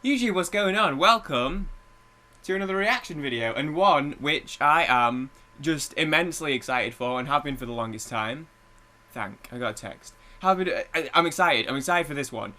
Usually what's going on? Welcome to another reaction video, and one which I am just immensely excited for and have been for the longest time. I got a text. I'm excited. I'm excited for this one.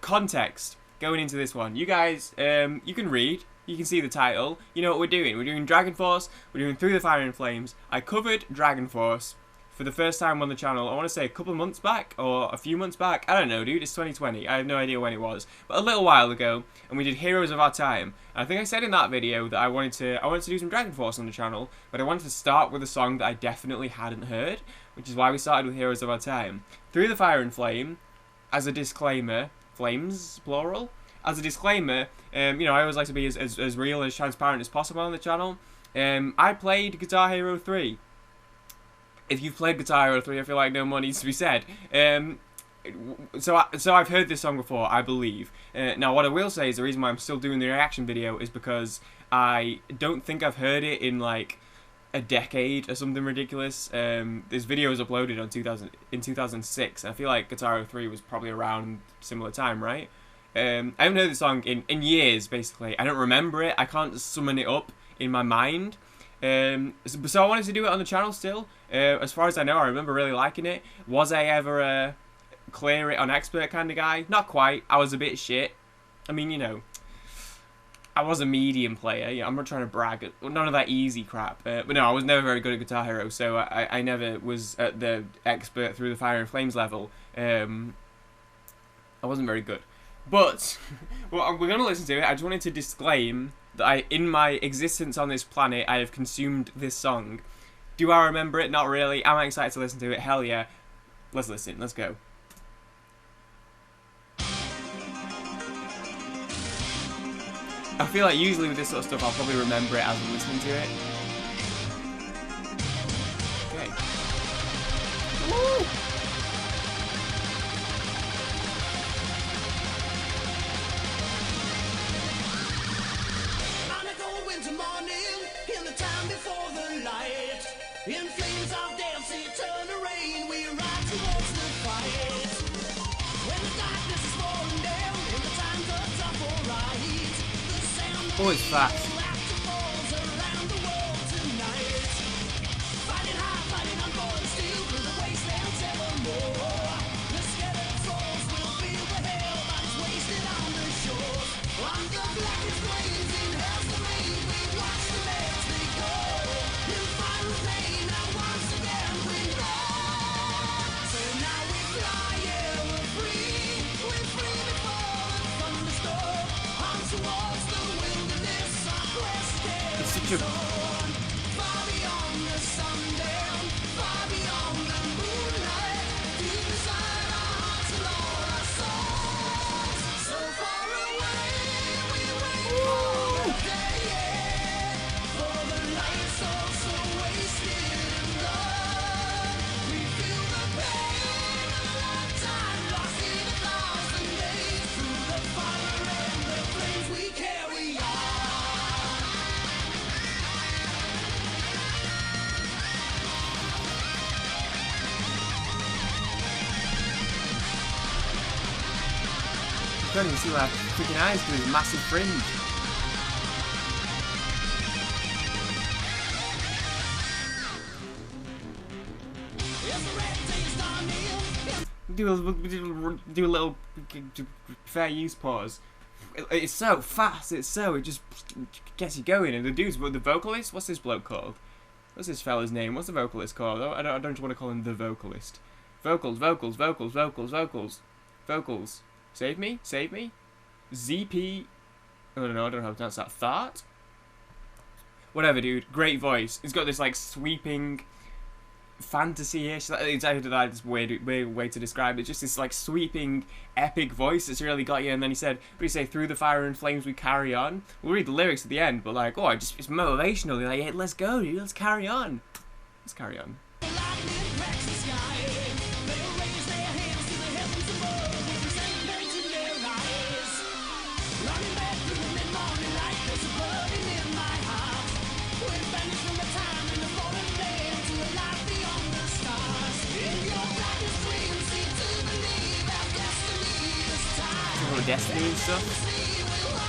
Context going into this one. You guys, you can read. You can see the title. You know what we're doing. We're doing Dragonforce. We're doing Through the Fire and Flames. I covered Dragonforce for the first time on the channel, I want to say a couple of months back, or a few months back. I don't know, dude. It's 2020. I have no idea when it was. But a little while ago, and we did Heroes of Our Time. And I think I said in that video that I wanted to do some Dragonforce on the channel, but I wanted to start with a song that I definitely hadn't heard, which is why we started with Heroes of Our Time. Through the Fire and Flame, as a disclaimer, flames, plural? As a disclaimer, you know, I always like to be as real, as transparent as possible on the channel. I played Guitar Hero 3. If you've played Guitar Hero 3, I feel like no more needs to be said. So I've heard this song before, I believe. Now, what I will say is the reason why I'm still doing the reaction video is because I don't think I've heard it in like a decade or something ridiculous. This video was uploaded on in 2006. I feel like Guitar Hero 3 was probably around similar time, right? I haven't heard this song in years, basically. I don't remember it. I can't summon it up in my mind. So I wanted to do it on the channel still. As far as I know, I remember really liking it. Was I ever a clear it on expert kind of guy? Not quite. I was a bit shit. I mean, you know, I was a medium player. Yeah, I'm not trying to brag. None of that easy crap. But no, I was never very good at Guitar Hero, so I never was at the expert Through the Fire and Flames level. I wasn't very good. But well, we're going to listen to it. I just wanted to disclaim that in my existence on this planet, I have consumed this song. Do I remember it? Not really. Am I excited to listen to it? Hell yeah. Let's listen. Let's go. I feel like usually with this sort of stuff, I'll probably remember it as I'm listening to it. Okay. Woo! In flames of death's eternal rain, we ride towards the fight. When the darkness is falling down, and the times are tough or right, the sound of it's fast. laughter falls around the world tonight. Fighting hard, fighting on board steel through the wastelands evermore. The scattered souls will feel the hell that's wasted on the shores. On the blackest flames in hell's domain, we watch the lands they go. In fire and pain. It's such a... I can't even see my freaking eyes through his massive fringe. Do a little fair use pause. It's so fast. It just gets you going. And the dude's the vocalist. What's this bloke called? What's this fella's name? What's the vocalist called? I don't want to call him the vocalist. Vocals. Save me? ZP... I don't know how to pronounce that. Thought? Whatever, dude. Great voice. He's got this, like, sweeping fantasy-ish... It's actually that's weird way to describe it. Just this, like, sweeping, epic voice that's really got you. And then he said, what do you say? Through the fire and flames we carry on. We'll read the lyrics at the end, but, like, oh, it's motivational. They're like, hey, let's go, dude. Let's carry on. Let's carry on. Destiny and stuff.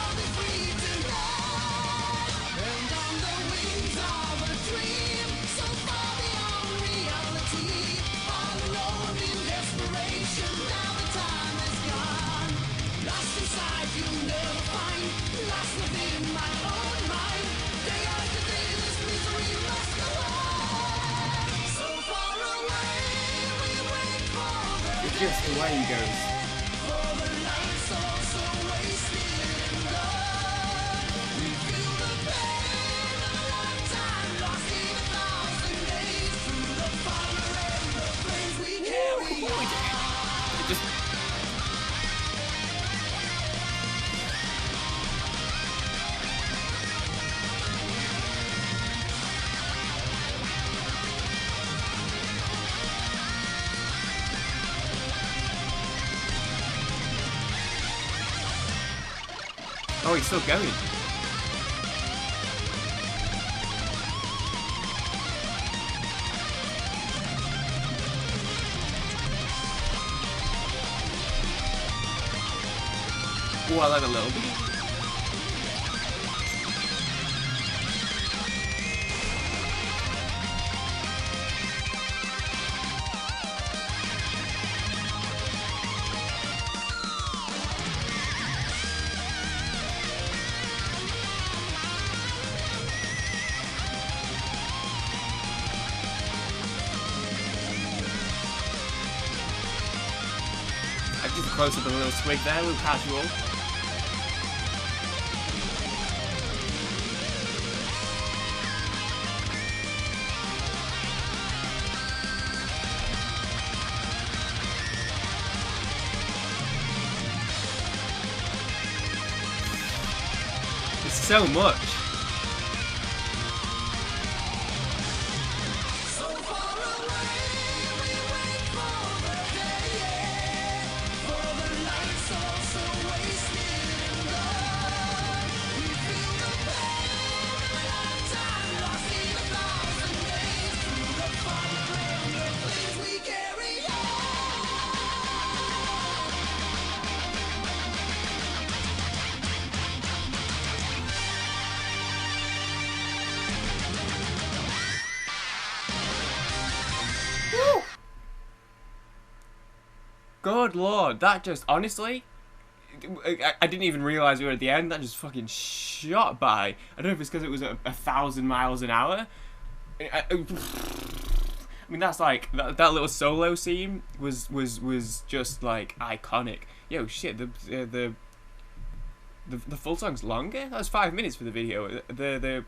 just the way he goes. Just oh, he's still going. Oh, I like a little bit. I just close up a little swig there, a little casual. It's so much. Good lord, that just, honestly, I didn't even realise we were at the end. That just fucking shot by. I don't know if it's because it was 1,000 miles an hour. I mean, that's like, that little solo scene was just like iconic. Yo, shit, the full song's longer? That was 5 minutes for the video. The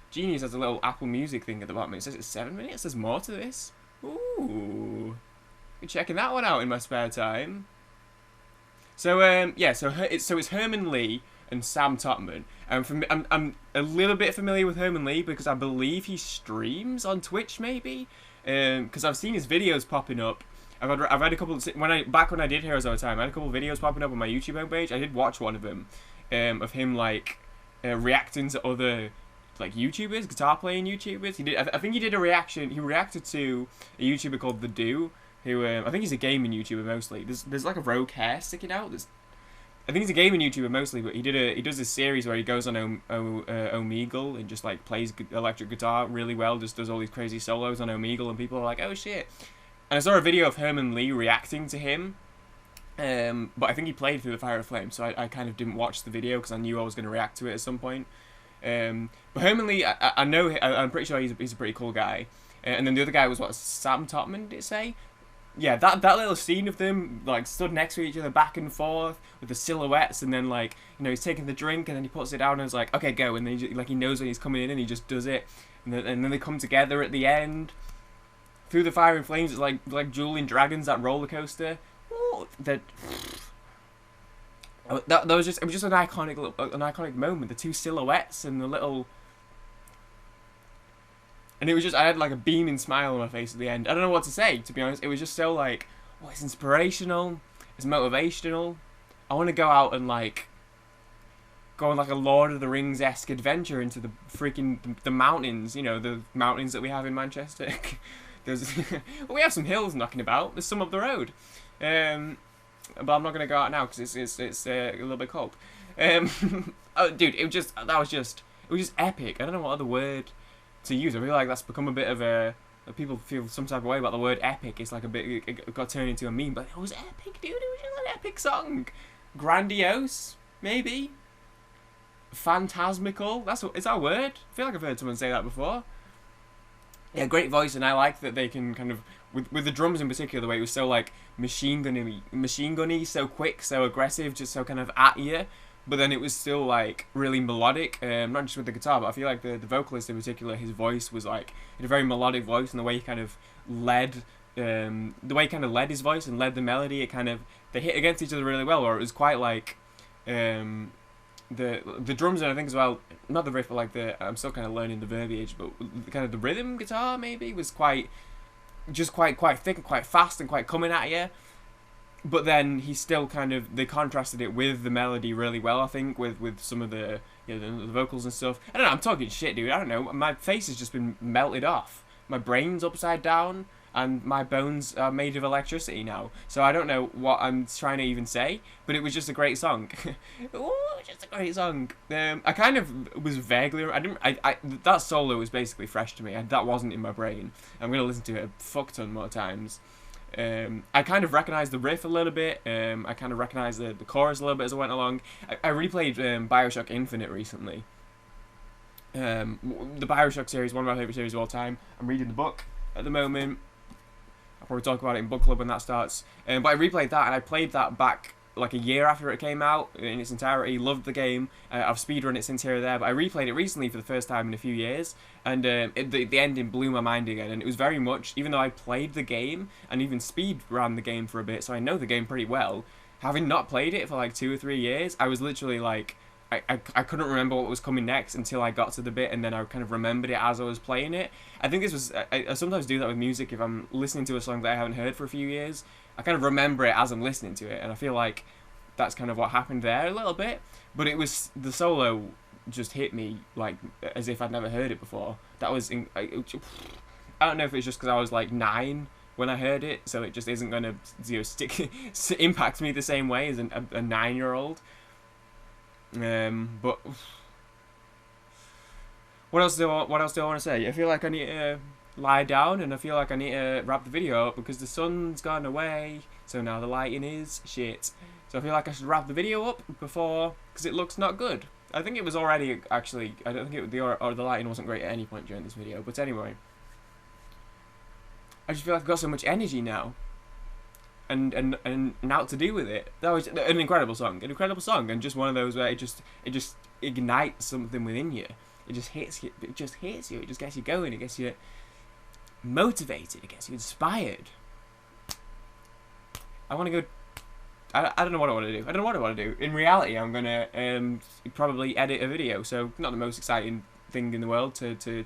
Genius has a little Apple Music thing at the bottom. It says it's 7 minutes. There's more to this. Ooh. Checking that one out in my spare time. So yeah, so it's Herman Lee and Sam Totman. I'm a little bit familiar with Herman Lee because I believe he streams on Twitch, maybe. Because I've seen his videos popping up. I've had a couple of, back when I did Heroes Over Time, I had a couple of videos popping up on my YouTube homepage. I did watch one of them, of him like reacting to other like YouTubers, guitar playing YouTubers. He did. I think he did a reaction. He reacted to a YouTuber called The Do, who I think he's a gaming YouTuber mostly. There's like a rogue hair sticking out. I think he's a gaming YouTuber mostly, but he does this series where he goes on Omegle and just like plays electric guitar really well. Just does all these crazy solos on Omegle, and people are like, oh shit. And I saw a video of Herman Lee reacting to him, but I think he played Through the Fire of Flame, so I kind of didn't watch the video because I knew I was going to react to it at some point. But Herman Lee, I know, I'm pretty sure he's a pretty cool guy. And then the other guy was what, Sam Totman, did it say? Yeah, that little scene of them like stood next to each other back and forth with the silhouettes, and then like, you know, he's taking the drink and then he puts it down and it's like, okay, go, and then he knows when he's coming in and he just does it, and then they come together at the end. Through the Fire and Flames, it's like Dueling Dragons, that roller coaster. Ooh, that was just, it was just an iconic moment. The two silhouettes and the little. And it was just, I had like a beaming smile on my face at the end. I don't know what to say, to be honest. It was just so like, oh, it's inspirational, it's motivational. I want to go out and like, go on like a Lord of the Rings-esque adventure into the freaking, the mountains, you know, the mountains that we have in Manchester. There's, well, we have some hills knocking about, there's some up the road. But I'm not going to go out now because it's a little bit cold. Oh, dude, it was just epic. I don't know what other word to use. I feel like that's become a bit of a, people feel some type of way about the word epic. It's like a bit, it got turned into a meme, but it was epic, dude. It was just an epic song. Grandiose, maybe. Phantasmical. Is that a word? I feel like I've heard someone say that before. Yeah, great voice, and I like that they can kind of with the drums in particular, the way it was so like machine gunny, so quick, so aggressive, just so kind of at you. But then it was still like really melodic, not just with the guitar, but I feel like the vocalist in particular, his voice was like he had a very melodic voice, and the way he kind of led, his voice and led the melody, it kind of they hit against each other really well, or it was quite like. The drums, and I think as well, not the riff, but like I'm still kind of learning the verbiage, but kind of the rhythm guitar maybe was quite thick and quite fast and quite coming at you. But then he still kind of they contrasted it with the melody really well. I think with some of the the vocals and stuff. I don't know. I'm talking shit, dude. I don't know. My face has just been melted off. My brain's upside down. And my bones are made of electricity now. So I don't know what I'm trying to even say, but it was just a great song. Ooh, just a great song. I kind of was vaguely... that solo was basically fresh to me. That wasn't in my brain. I'm going to listen to it a fuck ton more times. I kind of recognised the riff a little bit. I kind of recognised the chorus a little bit as I went along. I replayed Bioshock Infinite recently. The Bioshock series, one of my favourite series of all time. I'm reading the book at the moment. I'll probably talk about it in book club when that starts. But I replayed that, and I played that back like a year after it came out in its entirety. Loved the game. I've speedrun it since here or there, but I replayed it recently for the first time in a few years, and the ending blew my mind again. And it was very much, even though I played the game and even speedran the game for a bit, so I know the game pretty well. Having not played it for like 2 or 3 years, I was literally like. I couldn't remember what was coming next until I got to the bit, and then I kind of remembered it as I was playing it. I think this was... I sometimes do that with music. If I'm listening to a song that I haven't heard for a few years, I kind of remember it as I'm listening to it, and I feel like that's kind of what happened there a little bit. But it was... The solo just hit me, like, as if I'd never heard it before. That was... I don't know if it's just because I was, like, 9 when I heard it, so it just isn't going to impact me the same way as a 9-year-old. But what else do I want to say? I feel like I need to lie down, and I feel like I need to wrap the video up because the sun's gone away, so now the lighting is shit. So I feel like I should wrap the video up before, because it looks not good. I think it was already actually. I don't think the lighting wasn't great at any point during this video. But anyway, I just feel like I've got so much energy now. And out to do with it. That was an incredible song, and just one of those where it just ignites something within you. It just hits you. It just gets you going. It gets you motivated. It gets you inspired. I want to go. I don't know what I want to do. In reality, I'm gonna probably edit a video. So not the most exciting thing in the world to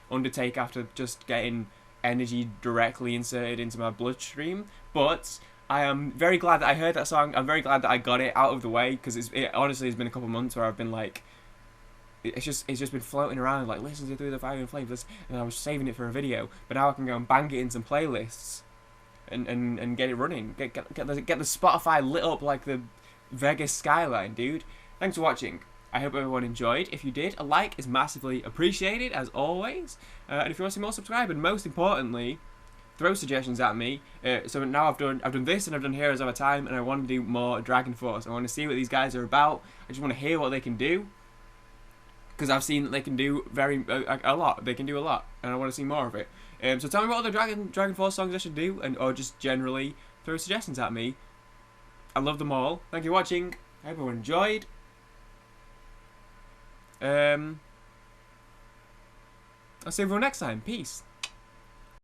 undertake after just getting energy directly inserted into my bloodstream, but I am very glad that I heard that song. I'm very glad that I got it out of the way, because it honestly has been a couple months where I've been like, it's just been floating around like, listen to Through the Fire and Flames, and I was saving it for a video, but now I can go and bang it in some playlists and get it running, get the Spotify lit up like the Vegas skyline, dude. Thanks for watching. I hope everyone enjoyed. If you did, a like is massively appreciated, as always. And if you want to see more, subscribe. And most importantly, throw suggestions at me. So now I've done this, and I've done Heroes of a Time, and I want to do more Dragonforce. I want to see what these guys are about. I just want to hear what they can do, because I've seen that they can do a lot. They can do a lot, and I want to see more of it. So tell me what other Dragonforce songs I should do, or just generally throw suggestions at me. I love them all. Thank you for watching. I hope everyone enjoyed. I'll see everyone next time. Peace.